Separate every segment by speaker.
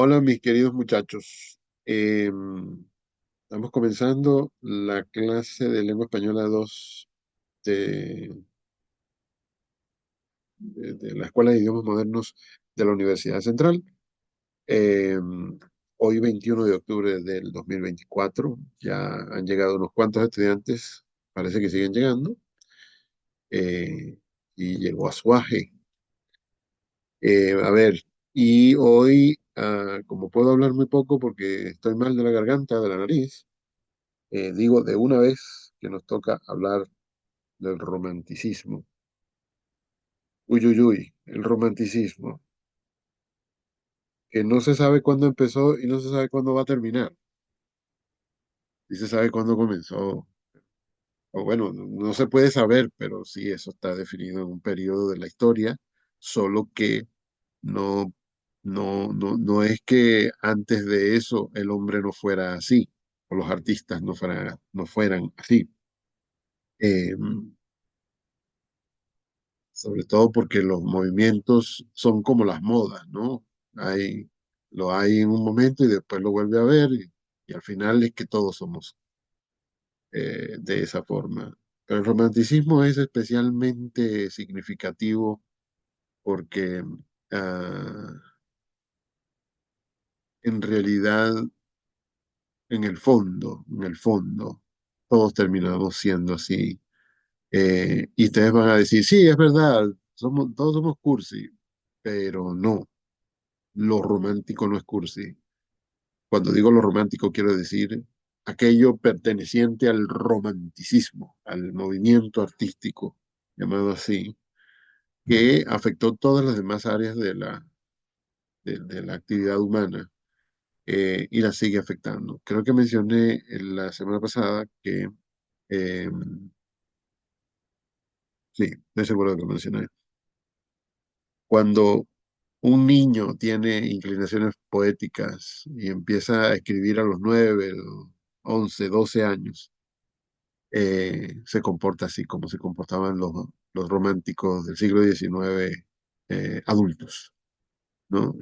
Speaker 1: Hola, mis queridos muchachos. Estamos comenzando la clase de lengua española 2 de, de la Escuela de Idiomas Modernos de la Universidad Central. Hoy, 21 de octubre del 2024, ya han llegado unos cuantos estudiantes, parece que siguen llegando, eh, y llegó Asuaje. A ver, y hoy, como puedo hablar muy poco porque estoy mal de la garganta, de la nariz, digo de una vez que nos toca hablar del romanticismo. Uy, uy, uy, el romanticismo, que no se sabe cuándo empezó y no se sabe cuándo va a terminar. Y se sabe cuándo comenzó. O bueno, no se puede saber, pero sí, eso está definido en un periodo de la historia, solo que no, no es que antes de eso el hombre no fuera así, o los artistas no fueran así. Eh, Sobre todo porque los movimientos son como las modas, ¿no? Hay, lo hay en un momento y después lo vuelve a ver y al final es que todos somos de esa forma. Pero el romanticismo es especialmente significativo porque ah, en realidad, en el fondo, todos terminamos siendo así. Y ustedes van a decir, sí, es verdad, todos somos cursi, pero no. Lo romántico no es cursi. Cuando digo lo romántico, quiero decir aquello perteneciente al romanticismo, al movimiento artístico, llamado así, que afectó todas las demás áreas de la actividad humana y la sigue afectando. Creo que mencioné en la semana pasada que, eh, sí, estoy seguro de que lo mencioné, cuando un niño tiene inclinaciones poéticas y empieza a escribir a los 9, 11, 12 años, se comporta así como se comportaban los románticos del siglo XIX adultos, ¿no?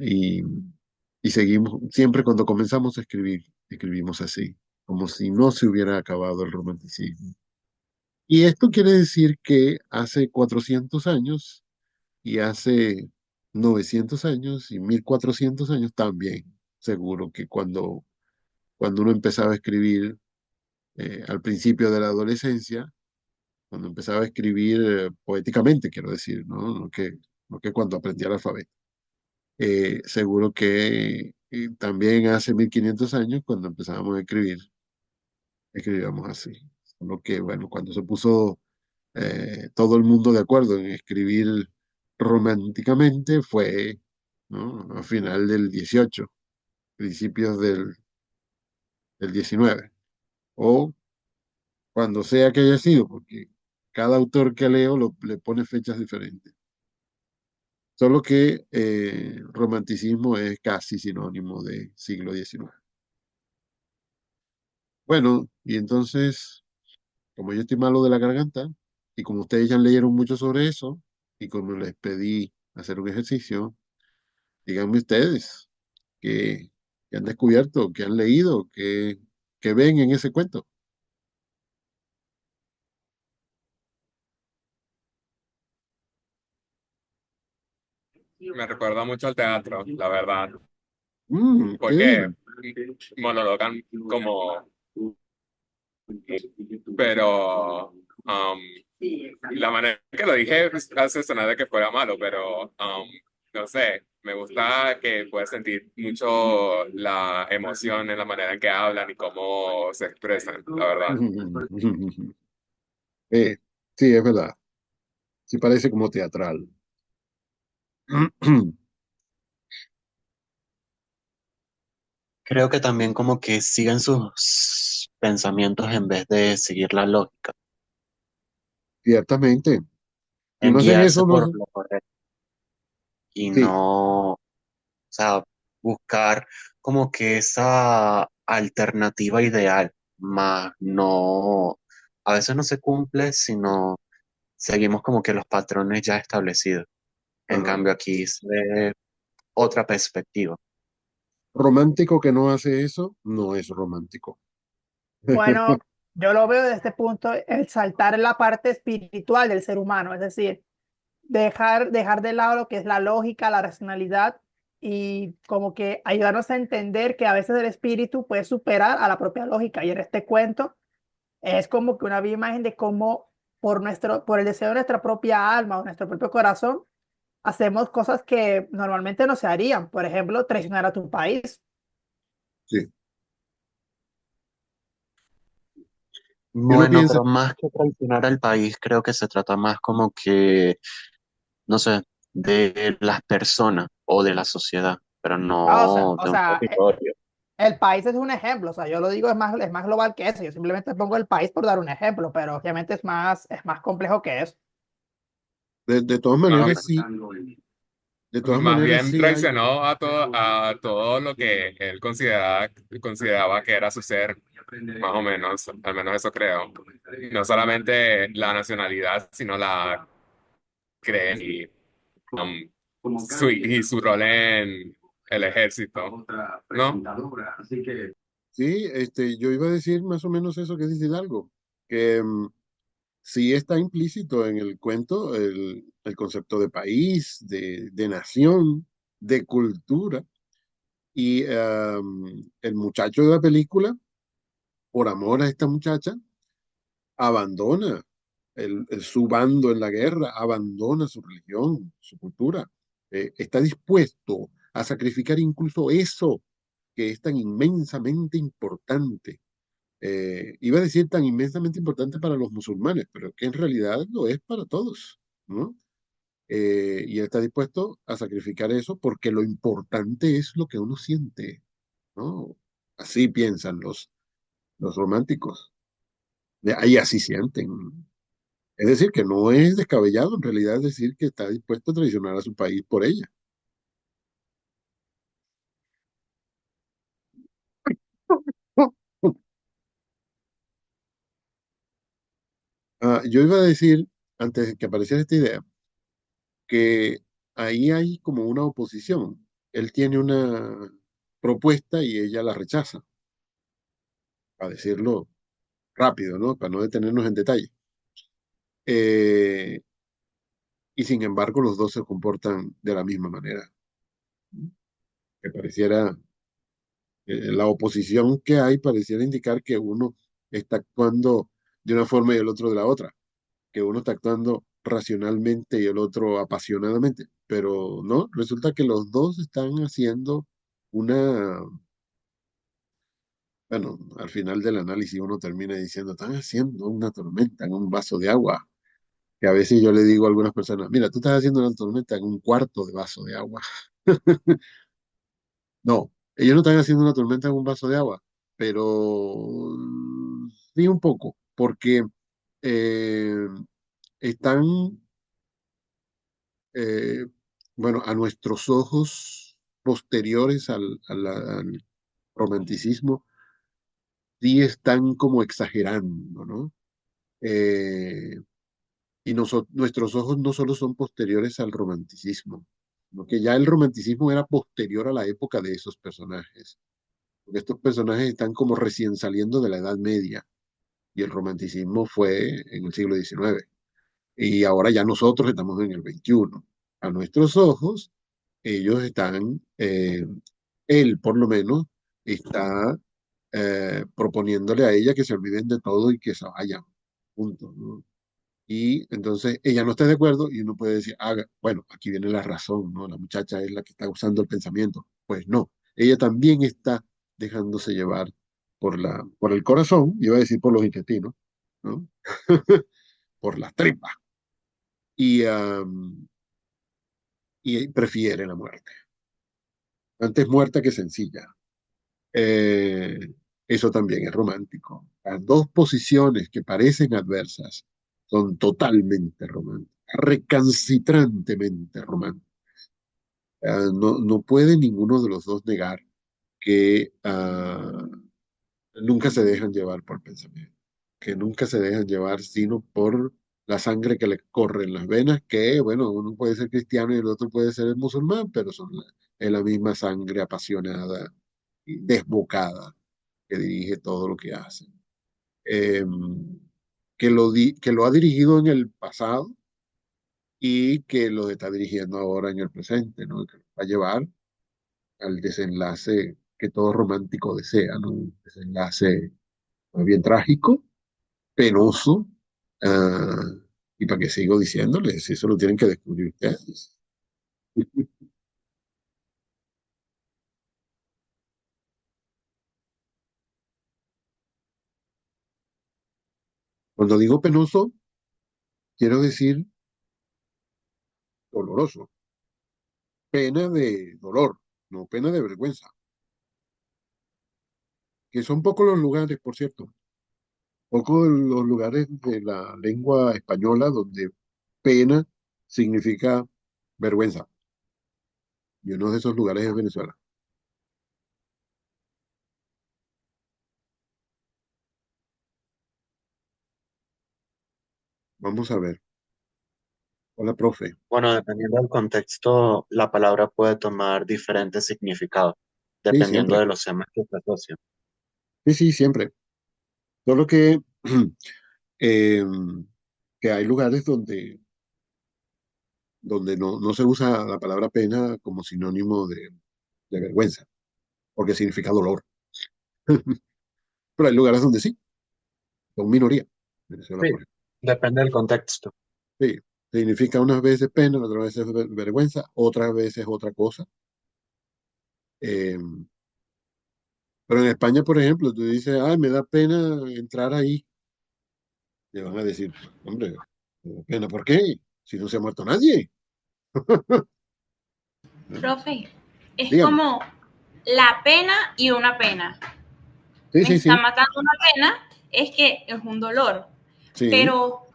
Speaker 1: Y seguimos, siempre cuando comenzamos a escribir, escribimos así, como si no se hubiera acabado el romanticismo. Y esto quiere decir que hace 400 años y hace 900 años y 1400 años también, seguro que cuando uno empezaba a escribir al principio de la adolescencia, cuando empezaba a escribir poéticamente, quiero decir, ¿no? No que cuando aprendí el alfabeto. Seguro que también hace 1500 años, cuando empezábamos a escribir, escribíamos así. Solo que, bueno, cuando se puso todo el mundo de acuerdo en escribir románticamente fue, ¿no? A final del 18, principios del 19, o cuando sea que haya sido, porque cada autor que leo le pone fechas diferentes. Solo que romanticismo es casi sinónimo de siglo XIX. Bueno, y entonces, como yo estoy malo de la garganta, y como ustedes ya leyeron mucho sobre eso, y como les pedí hacer un ejercicio, díganme ustedes qué han descubierto, qué han leído, qué ven en ese cuento.
Speaker 2: Me recuerda mucho al teatro, la verdad, porque
Speaker 1: ¿Qué?
Speaker 2: monologan como, pero la manera que lo dije hace sonar de que fuera malo, pero no sé, me gusta que puedes sentir mucho la emoción en la manera en que hablan y cómo se expresan, la verdad.
Speaker 1: Eh, sí, es verdad. Sí parece como teatral.
Speaker 3: Creo que también como que siguen sus pensamientos en vez de seguir la lógica,
Speaker 1: Ciertamente. Si
Speaker 3: en
Speaker 1: no hacen
Speaker 3: guiarse
Speaker 1: eso, no.
Speaker 3: por lo correcto y
Speaker 1: Sí,
Speaker 3: no, o sea, buscar como que esa alternativa ideal, más no, a veces no se cumple, sino seguimos como que los patrones ya establecidos. En
Speaker 1: ajá.
Speaker 3: cambio aquí se ve otra perspectiva.
Speaker 1: Romántico que no hace eso, no es romántico.
Speaker 4: Bueno, yo lo veo desde este punto, el saltar en la parte espiritual del ser humano, es decir, dejar de lado lo que es la lógica, la racionalidad y como que ayudarnos a entender que a veces el espíritu puede superar a la propia lógica. Y en este cuento es como que una viva imagen de cómo por el deseo de nuestra propia alma o nuestro propio corazón, hacemos cosas que normalmente no se harían. Por ejemplo, traicionar a tu país.
Speaker 1: Sí. Y uno
Speaker 3: Bueno,
Speaker 1: piensa,
Speaker 3: pero más que traicionar al país, creo que se trata más como que, no sé, de las personas o de la sociedad, pero
Speaker 4: Ah, o sea,
Speaker 3: no
Speaker 4: o
Speaker 3: de un
Speaker 4: sea,
Speaker 3: territorio.
Speaker 4: el país es un ejemplo, o sea, yo lo digo es más global que eso, yo simplemente pongo el país por dar un ejemplo, pero obviamente es más complejo que eso.
Speaker 1: de todas
Speaker 2: Más,
Speaker 1: maneras sí, de todas
Speaker 2: más
Speaker 1: maneras
Speaker 2: bien
Speaker 1: sí hay,
Speaker 2: traicionó a todo lo que él consideraba que era su ser, más o menos, al menos eso creo. No solamente la nacionalidad, sino la creencia y su rol en el ejército, ¿no?
Speaker 1: sí, yo iba a decir más o menos eso que dice Hidalgo, que sí está implícito en el cuento el concepto de país, de nación, de cultura, y el muchacho de la película, por amor a esta muchacha, abandona su bando en la guerra, abandona su religión, su cultura, está dispuesto a sacrificar incluso eso que es tan inmensamente importante. Iba a decir tan inmensamente importante para los musulmanes, pero que en realidad lo es para todos, ¿no? Y él está dispuesto a sacrificar eso porque lo importante es lo que uno siente, ¿no? Así piensan los románticos, de ahí así sienten. Es decir, que no es descabellado en realidad decir que está dispuesto a traicionar a su país por ella. Yo iba a decir, antes de que apareciera esta idea, que ahí hay como una oposición. Él tiene una propuesta y ella la rechaza, para decirlo rápido, ¿no? Para no detenernos en detalle. Eh, y sin embargo, los dos se comportan de la misma manera. Que pareciera, la oposición que hay pareciera indicar que uno está actuando de una forma y el otro de la otra, que uno está actuando racionalmente y el otro apasionadamente, pero no, resulta que los dos están haciendo una, bueno, al final del análisis uno termina diciendo, están haciendo una tormenta en un vaso de agua, que a veces yo le digo a algunas personas, mira, tú estás haciendo una tormenta en un cuarto de vaso de agua. No, ellos no están haciendo una tormenta en un vaso de agua, pero sí un poco, porque eh, están, eh, bueno, a nuestros ojos posteriores al romanticismo, sí están como exagerando, ¿no? Eh, y nuestros ojos no solo son posteriores al romanticismo, sino que ya el romanticismo era posterior a la época de esos personajes, porque estos personajes están como recién saliendo de la Edad Media y el romanticismo fue en el siglo XIX. Y ahora ya nosotros estamos en el XXI. A nuestros ojos, ellos están, él por lo menos, está proponiéndole a ella que se olviden de todo y que se vayan. Punto, ¿no? Y entonces ella no está de acuerdo y uno puede decir, bueno, aquí viene la razón, ¿no? La muchacha es la que está usando el pensamiento. Pues no, ella también está dejándose llevar por el corazón, iba a decir por los intestinos, ¿no? Por las tripas. Y prefiere la muerte. Antes muerta que sencilla. Eh, Eso también es romántico. Las dos posiciones que parecen adversas son totalmente románticas, recalcitrantemente románticas. No puede ninguno de los dos negar que nunca se dejan llevar por pensamiento, que nunca se dejan llevar sino por la sangre que le corre en las venas, que bueno, uno puede ser cristiano y el otro puede ser musulmán, pero son es la misma sangre apasionada desbocada que dirige todo lo que hace. Eh, que lo ha dirigido en el pasado y que lo está dirigiendo ahora en el presente, ¿no? Que va a llevar al desenlace que todo romántico desea, ¿no? Un desenlace más bien trágico, penoso, ah, y para que sigo diciéndoles, eso lo tienen que descubrir ustedes. Cuando digo penoso, quiero decir doloroso, pena de dolor, no pena de vergüenza, que son pocos los lugares, por cierto, pocos los lugares de la lengua española donde pena significa vergüenza. Y uno de esos lugares es Venezuela. Vamos a ver. Hola, profe.
Speaker 3: Bueno, dependiendo del contexto, la palabra puede tomar diferentes significados,
Speaker 1: Sí,
Speaker 3: dependiendo
Speaker 1: siempre.
Speaker 3: de los temas que se asocian.
Speaker 1: Sí, sí, siempre. Solo que, eh, que hay lugares donde no se usa la palabra pena como sinónimo de vergüenza, porque significa dolor. Pero hay lugares donde sí, son minoría. Venezuela,
Speaker 3: Sí,
Speaker 1: por ejemplo.
Speaker 3: depende del contexto.
Speaker 1: Sí, significa unas veces pena, otras veces vergüenza, otras veces otra cosa. Eh, pero en España, por ejemplo, tú dices, ay, me da pena entrar ahí. Te van a decir, hombre, me da pena, ¿por qué? Si no se ha muerto nadie.
Speaker 5: Profe, es
Speaker 1: Dígame.
Speaker 5: como la pena y una pena.
Speaker 1: Sí,
Speaker 5: Me
Speaker 1: sí,
Speaker 5: está
Speaker 1: sí.
Speaker 5: matando una pena, es que es un dolor.
Speaker 1: Sí,
Speaker 5: Pero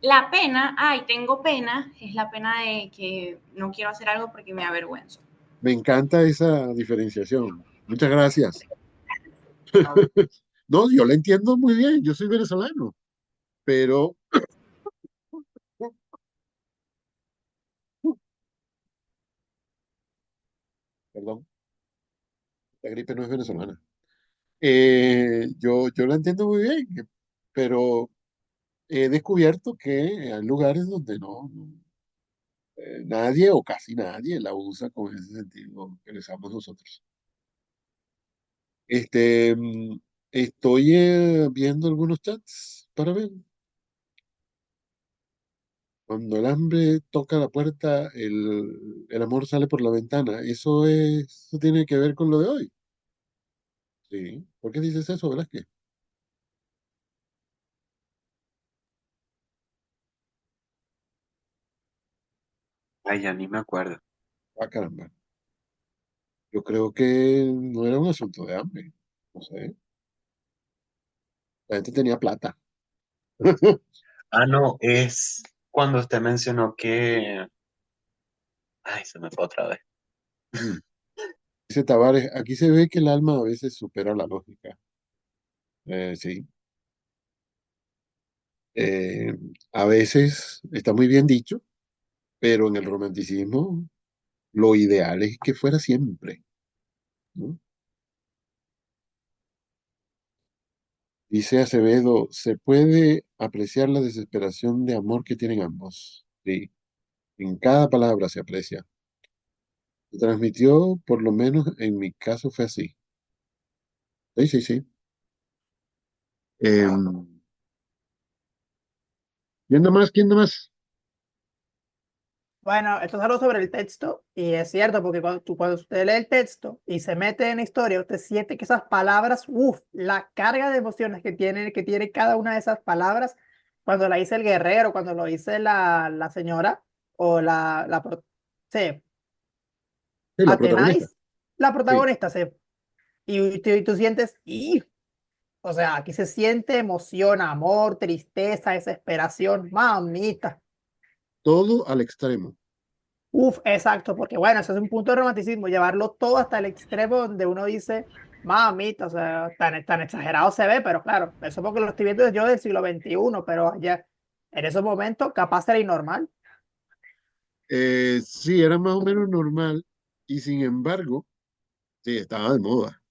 Speaker 5: la pena, ay, tengo pena, es la pena de que no quiero hacer algo porque me avergüenzo.
Speaker 1: me encanta esa diferenciación. Muchas gracias. No, yo la entiendo muy bien. Yo soy venezolano, pero, perdón, la gripe no es venezolana. Yo la entiendo muy bien, pero he descubierto que hay lugares donde nadie o casi nadie la usa con ese sentido que le usamos nosotros. Estoy viendo algunos chats para ver. Cuando el hambre toca la puerta, el amor sale por la ventana. Eso tiene que ver con lo de hoy. Sí. ¿Por qué dices eso, Velázquez?
Speaker 3: Ay, ya ni me acuerdo.
Speaker 1: Ah, caramba. Yo creo que no era un asunto de hambre. No sé. La gente tenía plata.
Speaker 3: Ah, no, es cuando usted mencionó que... Ay, se me fue otra vez.
Speaker 1: Mm. Dice Tavares, aquí se ve que el alma a veces supera la lógica. Sí. Eh, a veces está muy bien dicho, pero en el romanticismo lo ideal es que fuera siempre, ¿no? Dice Acevedo, se puede apreciar la desesperación de amor que tienen ambos. Sí, en cada palabra se aprecia. Se transmitió, por lo menos en mi caso fue así. Sí, sí, sí. Em, ¿Quién da más? ¿Quién da más?
Speaker 4: Bueno, esto es algo sobre el texto y es cierto porque cuando usted lee el texto y se mete en la historia, usted siente que esas palabras, uff, la carga de emociones que tiene cada una de esas palabras, cuando la dice el guerrero, cuando lo dice la señora o sí,
Speaker 1: Sí, la protagonista.
Speaker 4: Athenais, la
Speaker 1: Sí,
Speaker 4: protagonista, sí, y tú sientes, y, o sea, aquí se siente emoción, amor, tristeza, desesperación, mamita.
Speaker 1: todo al extremo.
Speaker 4: Uf, exacto, porque bueno, eso es un punto de romanticismo, llevarlo todo hasta el extremo donde uno dice, mamita, o sea, tan exagerado se ve, pero claro, eso porque lo estoy viendo yo del siglo XXI, pero allá, en esos momentos, capaz era normal.
Speaker 1: Sí, era más o menos normal y sin embargo, sí, estaba de moda.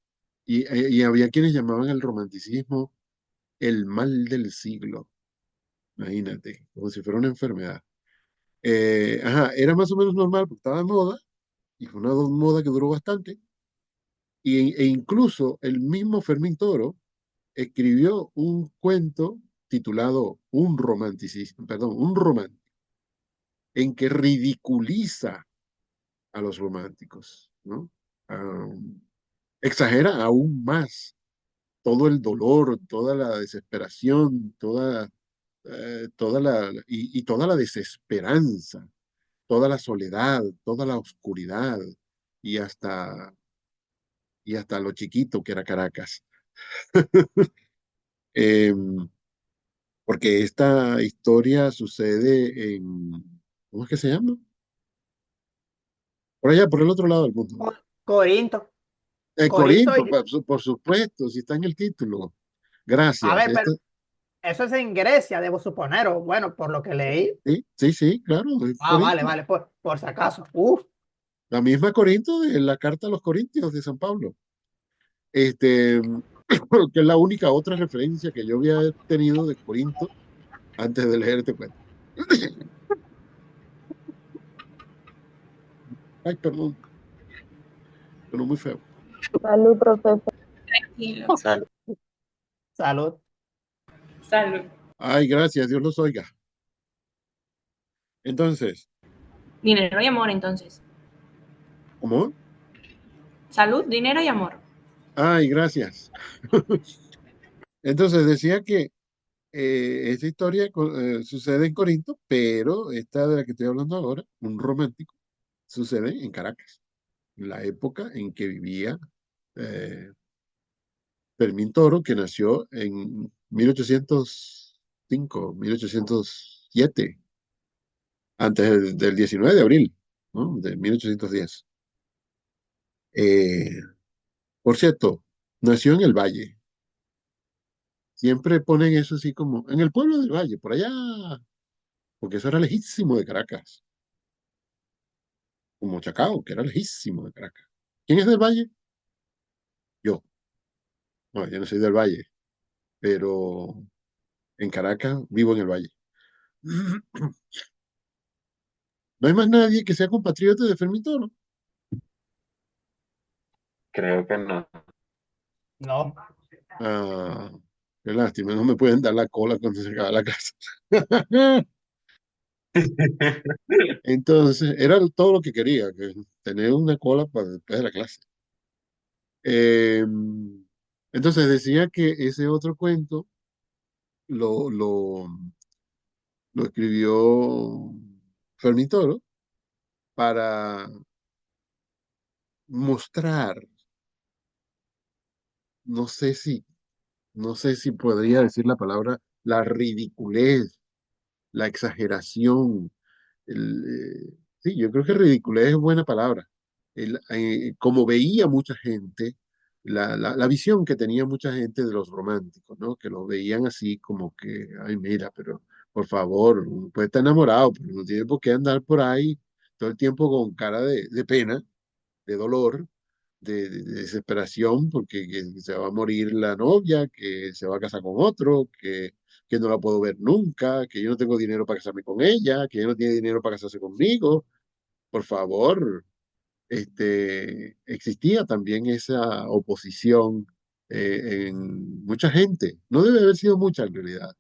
Speaker 1: Y había quienes llamaban el romanticismo el mal del siglo, imagínate, como si fuera una enfermedad. Ajá, era más o menos normal porque estaba de moda, y fue una moda que duró bastante, e incluso el mismo Fermín Toro escribió un cuento titulado Un romanticismo, perdón, un romance, en que ridiculiza a los románticos, ¿no? Ah, exagera aún más todo el dolor, toda la desesperación, y toda la desesperanza, toda la soledad, toda la oscuridad y hasta, y hasta lo chiquito que era Caracas. Em, Porque esta historia sucede ¿cómo es que se llama? Por allá, por el otro lado del mundo.
Speaker 4: Corinto. Corinto,
Speaker 1: Corinto, por supuesto, si está en el título.
Speaker 4: a
Speaker 1: Gracias.
Speaker 4: ver, pero eso es en Grecia, debo suponer, o bueno, por lo que leí.
Speaker 1: Sí, sí, sí, claro, es
Speaker 4: Ah, vale,
Speaker 1: Corinto.
Speaker 4: vale, por si acaso. Uf,
Speaker 1: La misma Corinto de la carta a los Corintios de San Pablo. Este, que es la única otra referencia que yo había tenido de Corinto antes de leer este cuento. Ay, perdón, pero muy feo.
Speaker 6: Salud, profesor.
Speaker 5: Tranquilo.
Speaker 3: Sal-
Speaker 4: salud.
Speaker 5: Salud.
Speaker 1: Ay, gracias, Dios los oiga. Entonces,
Speaker 5: Dinero y amor, entonces.
Speaker 1: ¿cómo?
Speaker 5: Salud, dinero y amor.
Speaker 1: Ay, gracias. Entonces decía que esta historia sucede en Corinto, pero esta de la que estoy hablando ahora, un romántico, sucede en Caracas, en la época en que vivía eh, Fermín Toro, que nació en 1805, 1807, antes del 19 de abril, ¿no? De 1810. Eh, por cierto, nació en el Valle. Siempre ponen eso así como en el pueblo del Valle, por allá, porque eso era lejísimo de Caracas, como Chacao, que era lejísimo de Caracas. ¿Quién es del Valle? Yo. No, yo no soy del Valle, pero en Caracas vivo en el Valle. No hay más nadie que sea compatriota de Fermín Toro.
Speaker 3: Creo que no.
Speaker 4: No.
Speaker 1: Ah, qué lástima, no me pueden dar la cola cuando se acaba la clase. Entonces, era todo lo que quería, que tener una cola para después de la clase. Eh, entonces decía que ese otro cuento lo, lo, lo escribió Fermín Toro para mostrar, no sé si, no sé si podría decir la palabra, la ridiculez, la exageración. Sí, yo creo que ridiculez es buena palabra. Como veía mucha gente, la visión que tenía mucha gente de los románticos, ¿no? Que los veían así como que, ay, mira, pero por favor, uno puede estar enamorado, pero no tiene por qué andar por ahí todo el tiempo con cara de pena, de dolor, de desesperación, porque que se va a morir la novia, que se va a casar con otro, que no la puedo ver nunca, que yo no tengo dinero para casarme con ella, que ella no tiene dinero para casarse conmigo. Por favor, existía también esa oposición en mucha gente. No debe haber sido mucha en realidad,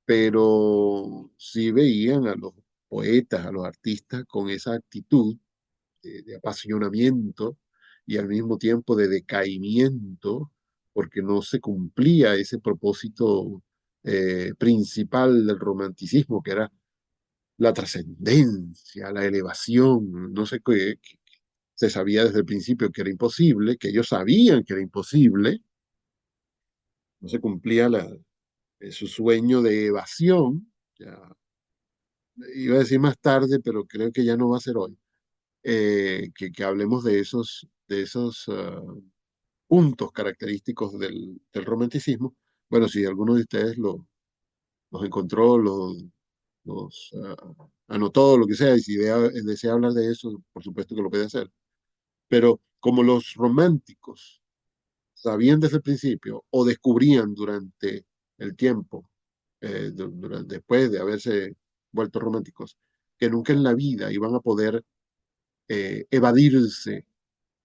Speaker 1: pero sí veían a los poetas, a los artistas con esa actitud de apasionamiento y al mismo tiempo de decaimiento, porque no se cumplía ese propósito principal del romanticismo, que era la trascendencia, la elevación. No sé qué, se sabía desde el principio que era imposible, que ellos sabían que era imposible, no se cumplía su sueño de evasión. Ya, iba a decir más tarde, pero creo que ya no va a ser hoy. Que hablemos de esos puntos característicos del romanticismo. Bueno, si alguno de ustedes los encontró, anotó, lo que sea, y si desea hablar de eso, por supuesto que lo puede hacer. Pero como los románticos sabían desde el principio o descubrían durante el tiempo, después de haberse vuelto románticos, que nunca en la vida iban a poder evadirse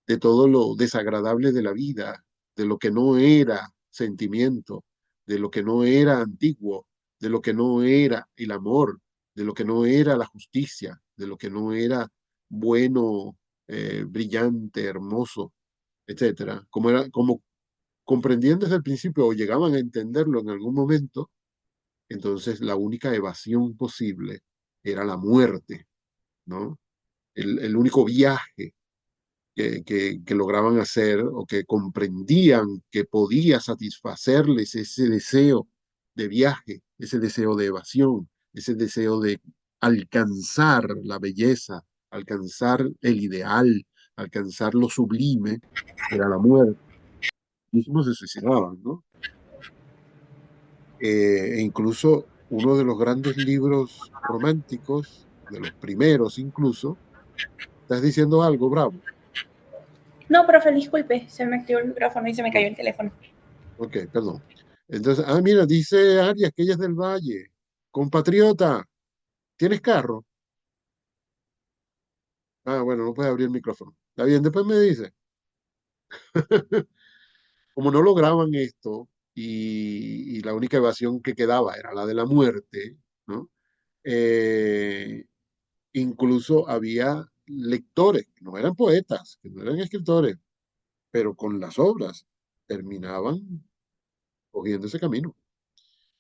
Speaker 1: de todo lo desagradable de la vida, de lo que no era sentimiento, de lo que no era antiguo, de lo que no era el amor, de lo que no era la justicia, de lo que no era bueno, brillante, hermoso, etcétera. Como comprendían desde el principio o llegaban a entenderlo en algún momento, entonces la única evasión posible era la muerte, ¿no? El único viaje que lograban hacer o que comprendían que podía satisfacerles ese deseo de viaje, ese deseo de evasión, ese deseo de alcanzar la belleza, alcanzar el ideal, alcanzar lo sublime, era la muerte. Mismos se suicidaban, ¿no? E incluso uno de los grandes libros románticos, de los primeros incluso, ¿estás diciendo algo, Bravo?
Speaker 5: No, profe, disculpe, se me activó el micrófono y se me cayó
Speaker 1: No,
Speaker 5: el teléfono.
Speaker 1: ok, perdón. Entonces, mira, dice Arias que ella es del Valle. Compatriota, ¿tienes carro? Bueno, no puedes abrir el micrófono. Está bien, después me dice. Como no lograban esto y la única evasión que quedaba era la de la muerte, ¿no? Eh, incluso había lectores, que no eran poetas, que no eran escritores, pero con las obras terminaban cogiendo ese camino.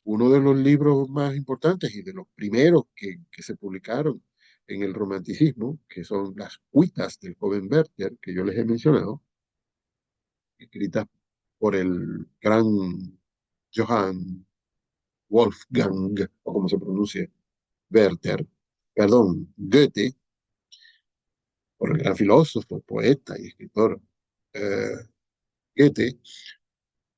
Speaker 1: Uno de los libros más importantes y de los primeros que se publicaron en el romanticismo, que son las cuitas del joven Werther, que yo les he mencionado, escritas por el gran Johann Wolfgang, o como se pronuncia, Werther, perdón, Goethe, por el gran filósofo, poeta y escritor eh, Goethe.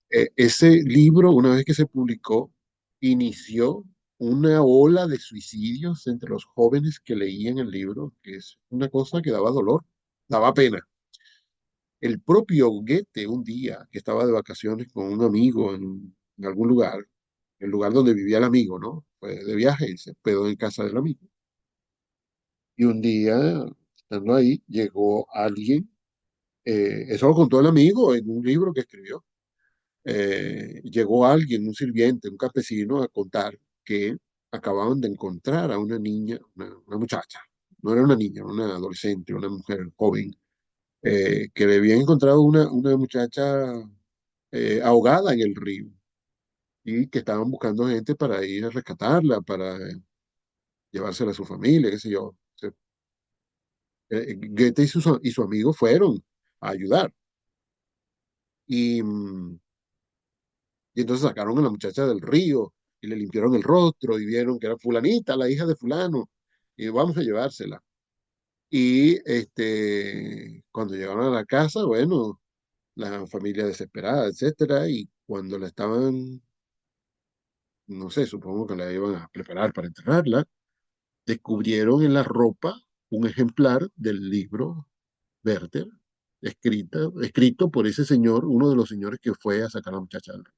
Speaker 1: Ese libro, una vez que se publicó, inició una ola de suicidios entre los jóvenes que leían el libro, que es una cosa que daba dolor, daba pena. El propio Goethe, un día que estaba de vacaciones con un amigo en algún lugar, el lugar donde vivía el amigo, ¿no? Fue de viaje y se hospedó en casa del amigo. Y un día, estando ahí, llegó alguien, eso lo contó el amigo en un libro que escribió. Llegó alguien, un sirviente, un campesino, a contar que acababan de encontrar a una niña, una muchacha, no era una niña, una adolescente, una mujer joven, que le habían encontrado una muchacha ahogada en el río y que estaban buscando gente para ir a rescatarla, para llevársela a su familia, qué sé yo. O sea, Goethe y su amigo fueron a ayudar. Y, y entonces sacaron a la muchacha del río y le limpiaron el rostro y vieron que era fulanita, la hija de fulano, y vamos a llevársela. Y cuando llegaron a la casa, bueno, la familia desesperada, etcétera, y cuando la estaban, no sé, supongo que la iban a preparar para enterrarla, descubrieron en la ropa un ejemplar del libro Werther, escrito por ese señor, uno de los señores que fue a sacar a la muchacha del río.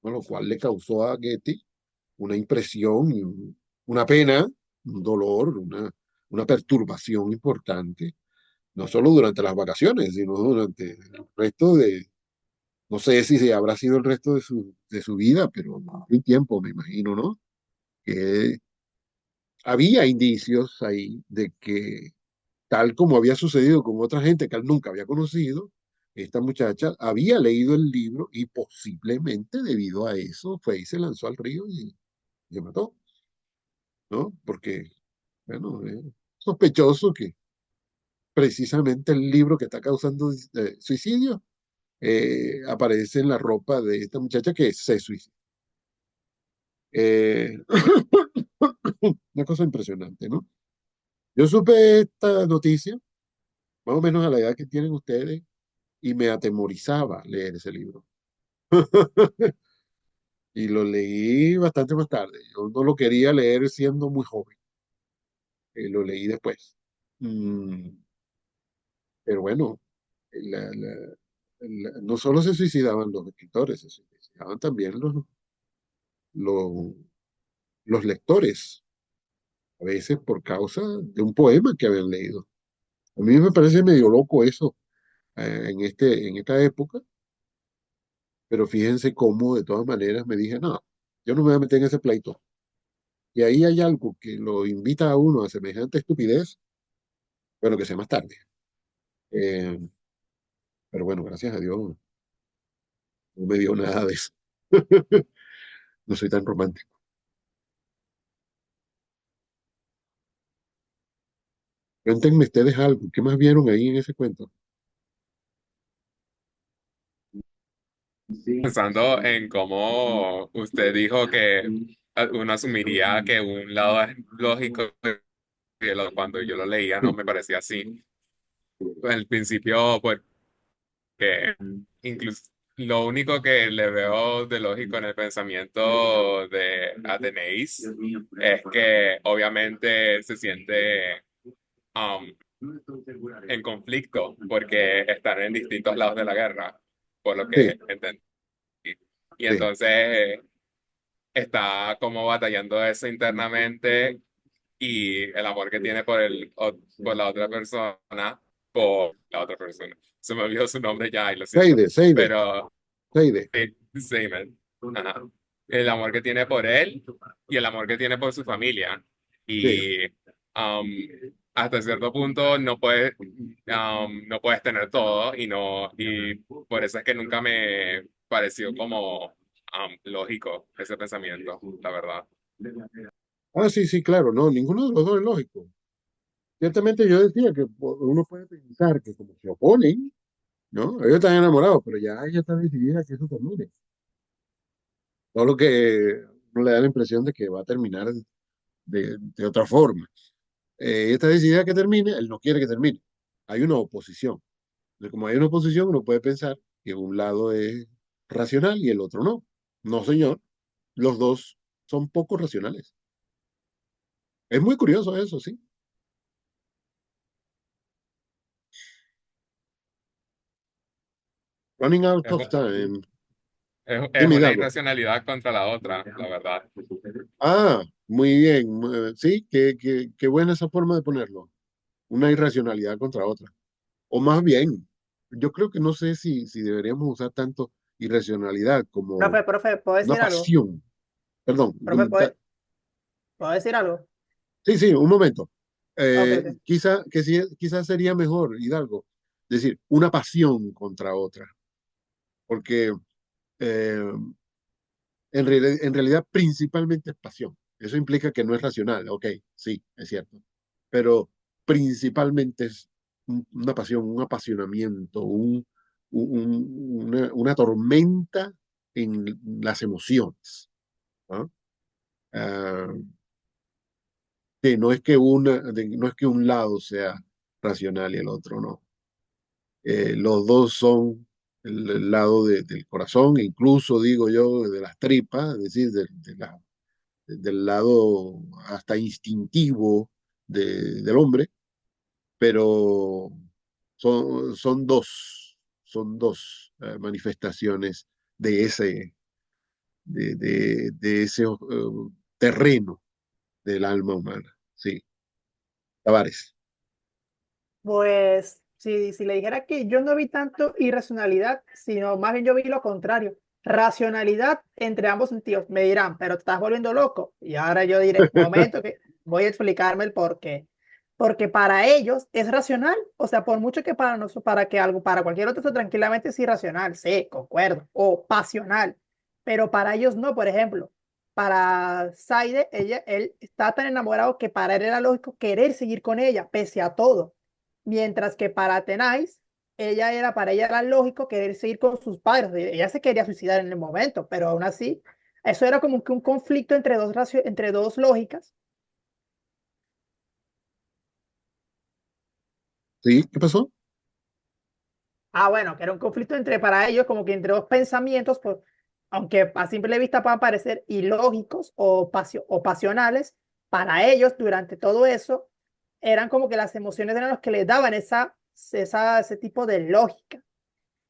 Speaker 1: Con lo cual le causó a Goethe una impresión y una pena, un dolor, una perturbación importante, no solo durante las vacaciones, sino durante el resto de, no sé si se habrá sido el resto de su vida, pero un tiempo, me imagino, ¿no? Que había indicios ahí de que, tal como había sucedido con otra gente que él nunca había conocido, esta muchacha había leído el libro y posiblemente debido a eso fue y se lanzó al río y se mató, ¿no? Porque, bueno, es sospechoso que precisamente el libro que está causando suicidio aparece en la ropa de esta muchacha que se suicidó. Eh, una cosa impresionante, ¿no? Yo supe esta noticia, más o menos a la edad que tienen ustedes, y me atemorizaba leer ese libro. Y lo leí bastante más tarde. Yo no lo quería leer siendo muy joven. Lo leí después. Mm, pero bueno, la, la- no solo se suicidaban los escritores, se suicidaban también los, los lectores, a veces por causa de un poema que habían leído. A mí me parece medio loco eso en esta época, pero fíjense cómo de todas maneras me dije, no, yo no me voy a meter en ese pleito. Y ahí hay algo que lo invita a uno a semejante estupidez, bueno, que sea más tarde. Eh, pero bueno, gracias a Dios no me dio nada de eso. No soy tan romántico. Cuéntenme ustedes algo. ¿Qué más vieron ahí en ese cuento?
Speaker 2: Pensando en cómo usted dijo que uno asumiría que un lado es lógico y el otro, cuando yo lo leía no me parecía así. Al principio, pues, que incluso lo único que le veo de lógico en el pensamiento de Ateneis es que obviamente se siente um, en conflicto porque están en distintos lados de la guerra, por lo
Speaker 1: Sí,
Speaker 2: que entendí. Y
Speaker 1: sí,
Speaker 2: entonces está como batallando eso internamente y el amor que tiene por la otra persona, por la otra persona. Se me olvidó su nombre ya y lo siento.
Speaker 1: Seide, Seide,
Speaker 2: Pero
Speaker 1: Seide.
Speaker 2: sí, Seaman. Ajá. El amor que tiene por él y el amor que tiene por su familia.
Speaker 1: Sí.
Speaker 2: Y um, hasta cierto punto no puedes tener todo y por eso es que nunca me pareció como lógico ese pensamiento, la verdad.
Speaker 1: Ah, sí, sí, claro, no, ninguno de los dos es lógico. Ciertamente yo decía que uno puede pensar que como se oponen, ¿no? Ellos están enamorados, pero ya ella está decidida que eso termine. Solo que uno le da la impresión de que va a terminar de otra forma. Ella está decidida que termine, él no quiere que termine. Hay una oposición. Entonces, como hay una oposición, uno puede pensar que un lado es racional y el otro no. No, señor, los dos son poco racionales. Es muy curioso eso, sí. Running out
Speaker 2: Es,
Speaker 1: of time.
Speaker 2: es
Speaker 1: Dime
Speaker 2: una
Speaker 1: Hidalgo.
Speaker 2: irracionalidad contra la otra, la verdad.
Speaker 1: Ah, muy bien. Sí, qué buena esa forma de ponerlo. Una irracionalidad contra otra. O más bien, yo creo que no sé si deberíamos usar tanto irracionalidad como
Speaker 4: Profe, ¿puedo
Speaker 1: una
Speaker 4: decir algo?
Speaker 1: pasión. Perdón.
Speaker 4: Profe, ¿puedo decir algo?
Speaker 1: Sí, sí, un momento.
Speaker 4: Ok, ok.
Speaker 1: Quizás sería mejor, Hidalgo, decir una pasión contra otra, porque eh, en realidad principalmente es pasión. Eso implica que no es racional, ok, sí, es cierto, pero principalmente es una pasión, un apasionamiento, una tormenta en las emociones, ¿no? Ah, que no es que no es que un lado sea racional y el otro no. Los dos son el lado del corazón, e incluso digo yo, de las tripas, es decir, del lado hasta instintivo del hombre, pero son dos manifestaciones de de ese terreno del alma humana. Sí, Tavares.
Speaker 4: Pues si le dijera que yo no vi tanto irracionalidad, sino más bien yo vi lo contrario. Racionalidad entre ambos sentidos. Me dirán, pero te estás volviendo loco. Y ahora yo diré, momento que voy a explicarme el por qué. Porque para ellos es racional. O sea, por mucho que para nosotros, para que algo, para cualquier otro, eso tranquilamente es irracional. Sí, concuerdo. O pasional. Pero para ellos no, por ejemplo. Para Saide, él está tan enamorado que para él era lógico querer seguir con ella, pese a todo. Mientras que para Athenais, para ella era lógico querer seguir con sus padres. Ella se quería suicidar en el momento, pero aún así, eso era como que un conflicto entre dos lógicas.
Speaker 1: ¿Sí? ¿Qué pasó?
Speaker 4: Ah, bueno, que era un conflicto para ellos, como que entre dos pensamientos, pues, aunque a simple vista puedan parecer ilógicos o pasionales, para ellos, durante todo eso, eran como que las emociones eran los que les daban ese tipo de lógica.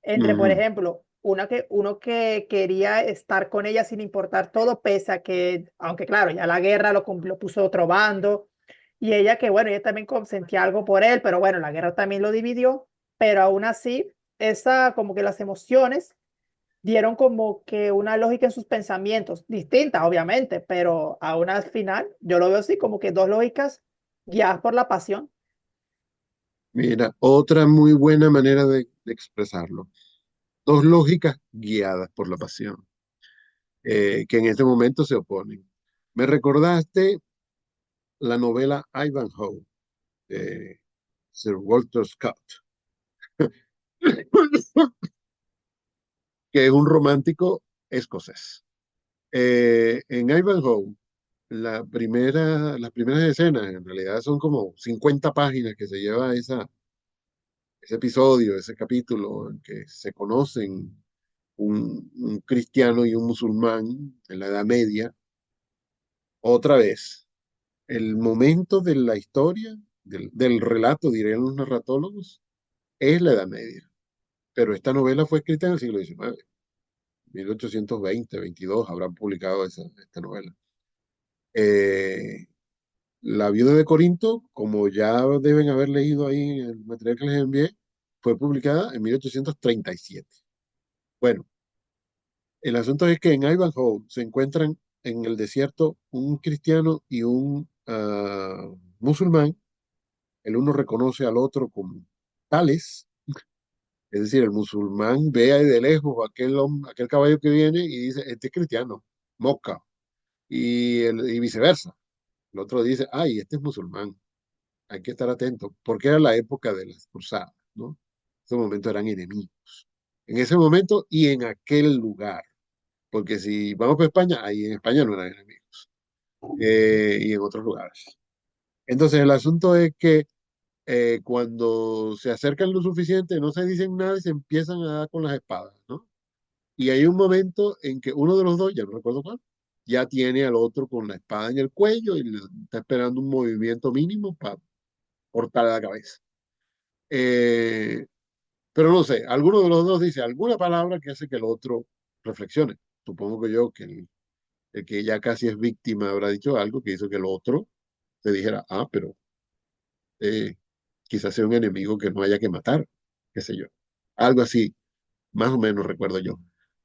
Speaker 4: entre, por
Speaker 1: Ujú.
Speaker 4: ejemplo, uno que quería estar con ella sin importar todo, pese a que, aunque claro, ya la guerra lo puso otro bando, y ella que, bueno, ella también sentía algo por él, pero bueno, la guerra también lo dividió, pero aún así, como que las emociones dieron como que una lógica en sus pensamientos, distinta, obviamente, pero aún al final, yo lo veo así, como que dos lógicas guiadas por la pasión.
Speaker 1: Mira, otra muy buena manera de expresarlo. Dos lógicas guiadas por la pasión, que en este momento se oponen. Me recordaste la novela Ivanhoe de Sir Walter Scott, que es un romántico escocés. En Ivanhoe, las primeras escenas, en realidad son como 50 páginas que se lleva ese episodio, ese capítulo en que se conocen un cristiano y un musulmán en la Edad Media. Otra vez, el momento de la historia, del relato, dirían los narratólogos, es la Edad Media. Pero esta novela fue escrita en el siglo XIX, 1820, 22, habrán publicado esta novela. Eh, La viuda de Corinto, como ya deben haber leído ahí en el material que les envié, fue publicada en 1837. Bueno, el asunto es que en Ivanhoe se encuentran en el desierto un cristiano y un musulmán. El uno reconoce al otro como tales, es decir, el musulmán ve ahí de lejos aquel caballo que viene y dice, este es cristiano, Moca, y viceversa. El otro dice, ay, este es musulmán, hay que estar atento, porque era la época de las cruzadas, ¿no? En ese momento eran enemigos. En ese momento y en aquel lugar, porque si vamos para España, ahí en España no eran enemigos, y en otros lugares. Entonces el asunto es que cuando se acercan lo suficiente, no se dicen nada y se empiezan a dar con las espadas, ¿no? Y hay un momento en que uno de los dos, ya no recuerdo cuál, ya tiene al otro con la espada en el cuello y está esperando un movimiento mínimo para cortar la cabeza. Eh, pero no sé, alguno de los dos dice alguna palabra que hace que el otro reflexione. Supongo que yo, que el que ya casi es víctima habrá dicho algo que hizo que el otro te dijera, ah, pero eh, quizás sea un enemigo que no haya que matar, qué sé yo. Algo así, más o menos recuerdo yo.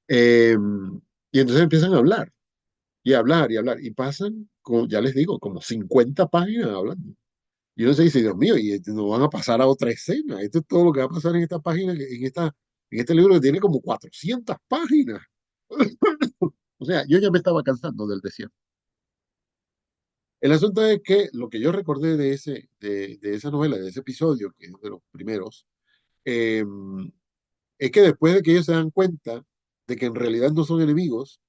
Speaker 1: Eh, y entonces empiezan a hablar, y a hablar, y a hablar, y pasan, ya les digo, como 50 páginas hablando. Y uno se dice, Dios mío, y no van a pasar a otra escena. Esto es todo lo que va a pasar en esta página, en este libro que tiene como 400 páginas. O sea, yo ya me estaba cansando del desierto. El asunto es que lo que yo recordé de esa novela, de ese episodio, que es de los primeros, eh, es que después de que ellos se dan cuenta de que en realidad no son enemigos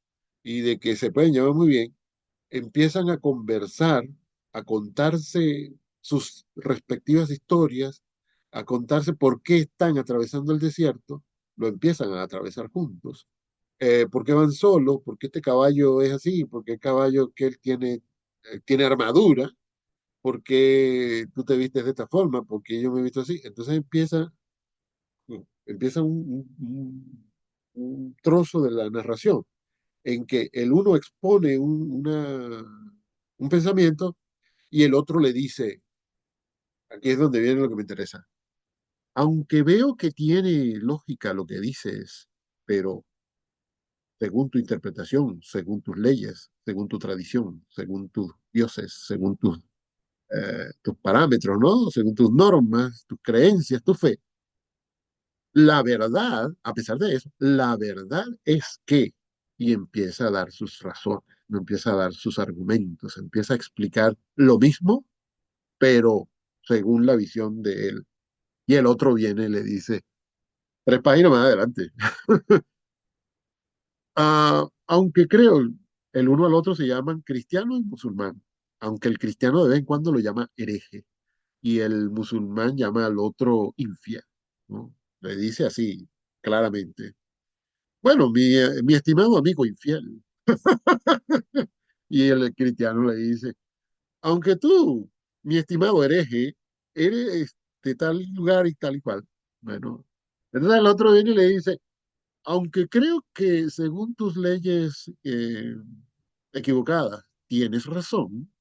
Speaker 1: y de que se pueden llevar muy bien, empiezan a conversar, a contarse sus respectivas historias, a contarse por qué están atravesando el desierto, lo empiezan a atravesar juntos. ¿Por qué van solos? ¿Por qué este caballo es así? ¿Por qué el caballo que él tiene armadura? ¿Por qué tú te vistes de esta forma? ¿Por qué yo me he visto así? Entonces empieza un trozo de la narración en que el uno expone un pensamiento y el otro le dice, aquí es donde viene lo que me interesa, aunque veo que tiene lógica lo que dices, pero según tu interpretación, según tus leyes, según tu tradición, según tus dioses, según tus parámetros, ¿no? Según tus normas, tus creencias, tu fe. La verdad, a pesar de eso, la verdad es que, y empieza a dar sus razones, no empieza a dar sus argumentos, empieza a explicar lo mismo, pero según la visión de él. Y el otro viene y le dice, tres páginas más adelante, aunque creo, el uno al otro se llaman cristiano y musulmán, aunque el cristiano de vez en cuando lo llama hereje y el musulmán llama al otro infiel, ¿no? Le dice así, claramente. Bueno, mi estimado amigo infiel. Y el cristiano le dice, aunque tú, mi estimado hereje, eres de tal lugar y tal y cual. Bueno, Entonces el otro viene y le dice, aunque creo que según tus leyes equivocadas, tienes razón,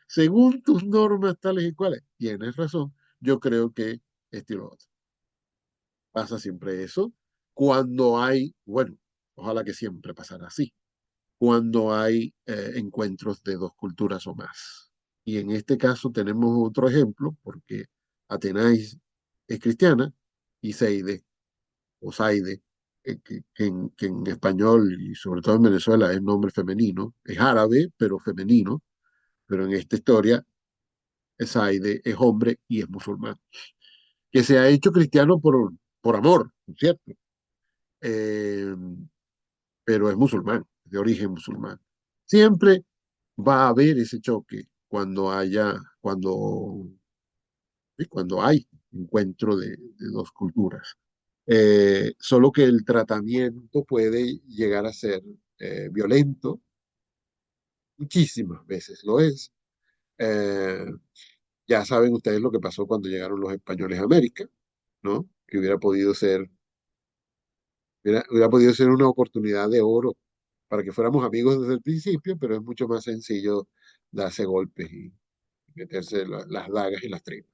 Speaker 1: según tus normas tales y cuales, tienes razón, yo creo que esto y lo otro. Pasa siempre eso cuando hay, bueno, ojalá que siempre pasara así, cuando hay encuentros de dos culturas o más. Y en este caso tenemos otro ejemplo, porque Atenais es cristiana y Seide o Saide, que en español y sobre todo en Venezuela es nombre femenino, es árabe, pero femenino, pero en esta historia Saide es hombre y es musulmán, que se ha hecho cristiano por amor, ¿cierto? Eh, pero es musulmán, de origen musulmán. Siempre va a haber ese choque cuando hay encuentro de dos culturas. Solo que el tratamiento puede llegar a ser violento, muchísimas veces lo es. Eh, ya saben ustedes lo que pasó cuando llegaron los españoles a América, ¿no? Que hubiera podido ser una oportunidad de oro para que fuéramos amigos desde el principio, pero es mucho más sencillo darse golpes y meterse las dagas y las tripas.